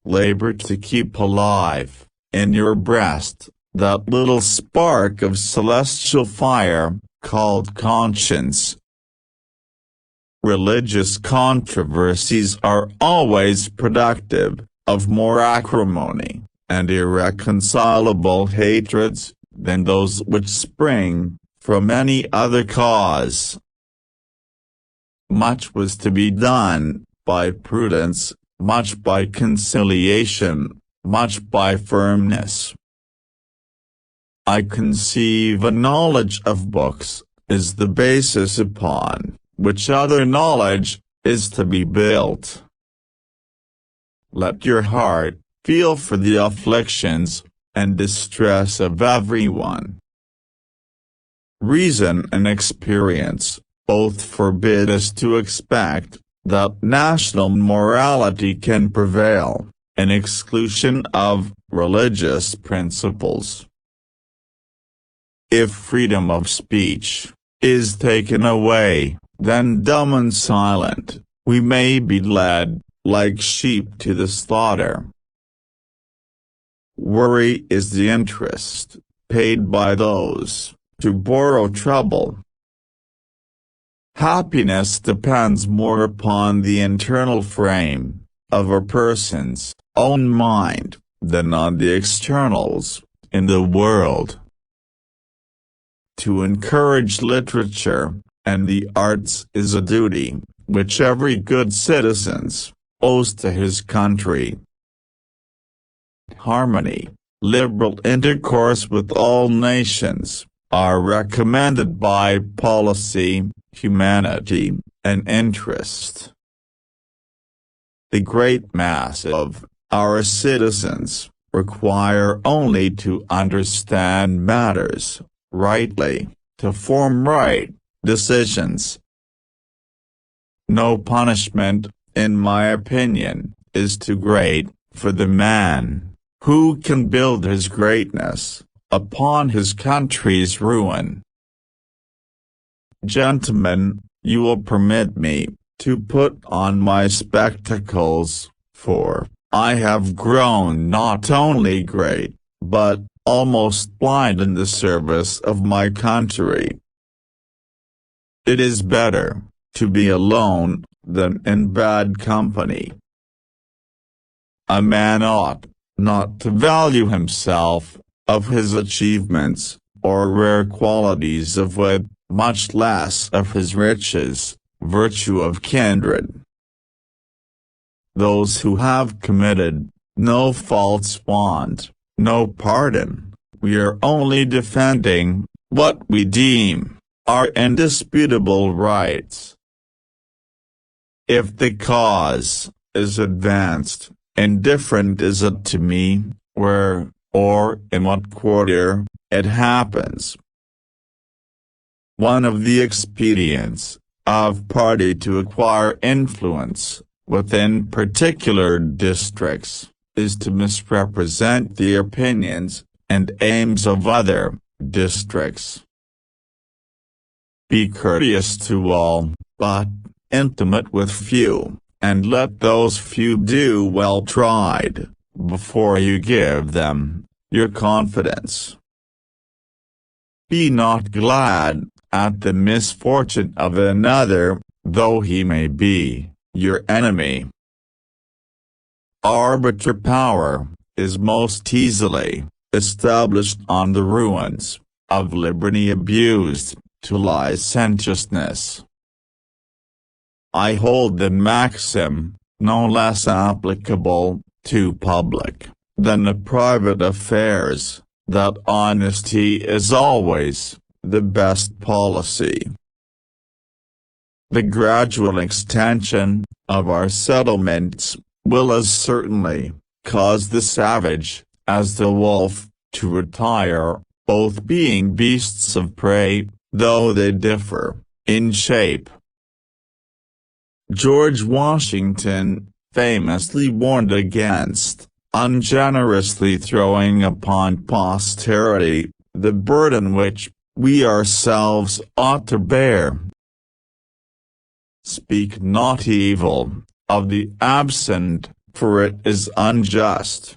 labor to keep alive, in your breast, that little spark of celestial fire, called conscience. Religious controversies are always productive of more acrimony and irreconcilable hatreds than those which spring from any other cause. Much was to be done by prudence, much by conciliation, much by firmness. I conceive a knowledge of books is the basis upon which other knowledge is to be built. Let your heart feel for the afflictions and distress of everyone. Reason and experience both forbid us to expect that national morality can prevail, in exclusion of religious principles. If freedom of speech is taken away, then dumb and silent, we may be led, like sheep to the slaughter. Worry is the interest paid by those who borrow trouble. Happiness depends more upon the internal frame of a person's own mind than on the externals in the world. To encourage literature and the arts is a duty which every good citizen owes to his country. Harmony, liberal intercourse with all nations, are recommended by policy, humanity, and interest. The great mass of our citizens require only to understand matters rightly, to form right decisions. No punishment, in my opinion, is too great for the man who can build his greatness upon his country's ruin. Gentlemen, you will permit me to put on my spectacles, for I have grown not only great, but almost blind in the service of my country. It is better to be alone than in bad company. A man ought not to value himself, of his achievements, or rare qualities of wit, much less of his riches, virtue of kindred. Those who have committed no faults want no pardon. We are only defending what we deem our indisputable rights. If the cause is advanced, indifferent is it to me where, or in what quarter, it happens. One of the expedients of party to acquire influence within particular districts is to misrepresent the opinions and aims of other districts. Be courteous to all, but intimate with few, and let those few do well tried, before you give them your confidence. Be not glad at the misfortune of another, though he may be your enemy. Arbitrary power is most easily established on the ruins of liberty abused to licentiousness. I hold the maxim no less applicable to public than to private affairs, that honesty is always the best policy. The gradual extension of our settlements will as certainly cause the savage as the wolf to retire, both being beasts of prey, though they differ in shape. George Washington famously warned against ungenerously throwing upon posterity the burden which we ourselves ought to bear. Speak not evil of the absent, for it is unjust.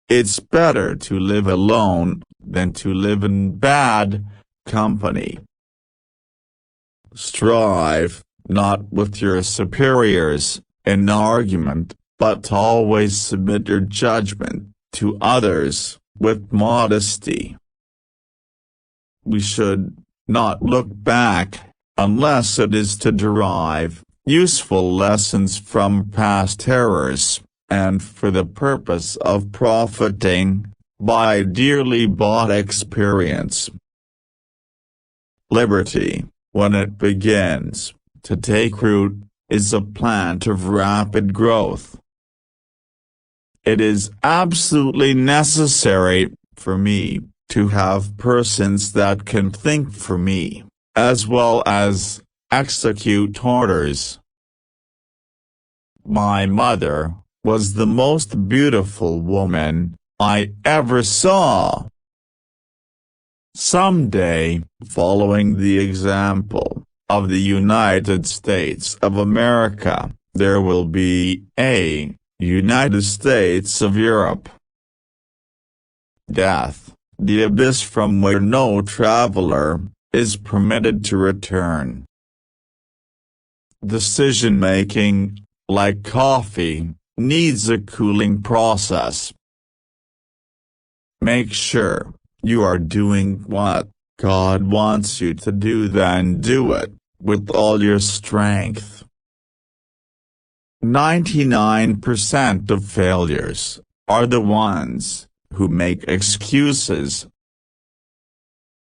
It's better to live alone than to live in bad company. Strive, not with your superiors, in argument, but always submit your judgment to others, with modesty. We should not look back, unless it is to derive useful lessons from past errors, and for the purpose of profiting by dearly bought experience. Liberty, when it begins to take root, is a plant of rapid growth. It is absolutely necessary for me to have persons that can think for me, as well as execute orders. My mother was the most beautiful woman I ever saw. Someday, following the example of the United States of America, there will be a United States of Europe. Death, the abyss from where no traveler is permitted to return. Decision-making, like coffee, needs a cooling process. Make sure you are doing what God wants you to do, then do it with all your strength. 99% of failures are the ones who make excuses.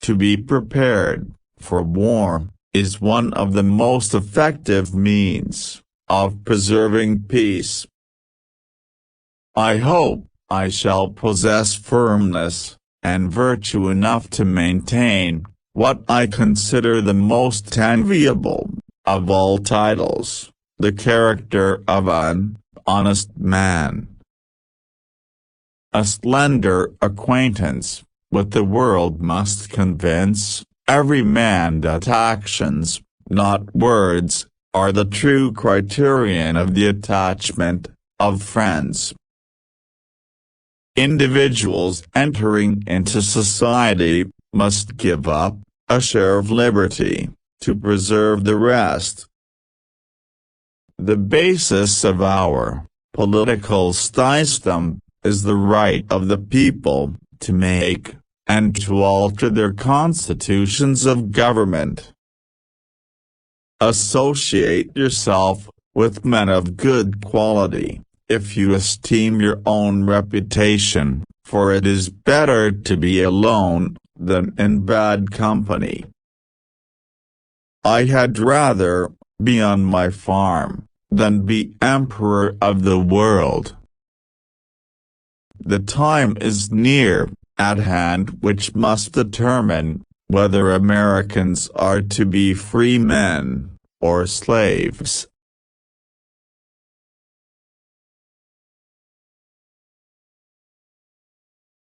To be prepared for war is one of the most effective means of preserving peace. I hope I shall possess firmness and virtue enough to maintain what I consider the most enviable of all titles, the character of an honest man. A slender acquaintance with the world must convince every man that actions, not words, are the true criterion of the attachment of friends. Individuals entering into society must give up a share of liberty to preserve the rest. The basis of our political system is the right of the people to make and to alter their constitutions of government. Associate yourself with men of good quality, if you esteem your own reputation, for it is better to be alone than in bad company. I had rather be on my farm than be emperor of the world. The time is near at hand which must determine whether Americans are to be free men or slaves.